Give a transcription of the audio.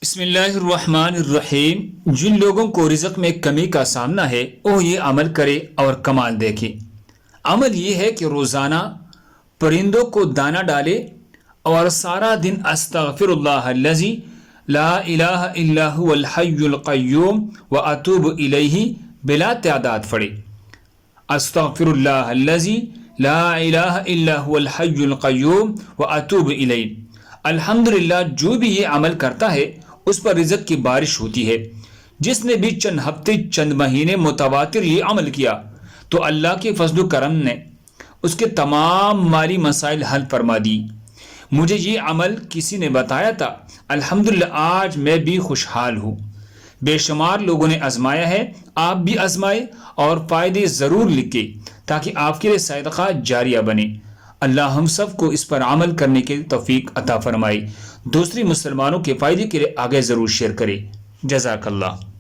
بسم اللہ الرحمن الرحیم۔ جن لوگوں کو رزق میں کمی کا سامنا ہے وہ یہ عمل کرے اور کمال دیکھے۔ عمل یہ ہے کہ روزانہ پرندوں کو دانہ ڈالے اور سارا دن استغفر اللہ الذی لا الہ الا هو الحی القیوم واتوب الیہ بلا تعداد پڑھے۔ استغفر اللہ الذی لا الہ الا هو الحی القیوم واتوب الیہ۔ الحمدللہ جو بھی یہ عمل کرتا ہے اس پر رزق کی بارش ہوتی ہے۔ جس نے بھی چند ہفتے چند مہینے متواتر یہ عمل کیا تو اللہ کے فضل و کرم نے اس کے تمام مالی مسائل حل فرما دی۔ مجھے یہ عمل کسی نے بتایا تھا، الحمدللہ آج میں بھی خوشحال ہوں۔ بے شمار لوگوں نے آزمایا ہے، آپ بھی آزمائے اور فائدے ضرور لکھے تاکہ آپ کے لیے صدقہ جاریہ بنے۔ اللہ ہم سب کو اس پر عمل کرنے کی توفیق عطا فرمائے۔ دوسری مسلمانوں کے فائدے کے لیے آگے ضرور شیئر کرے۔ جزاک اللہ۔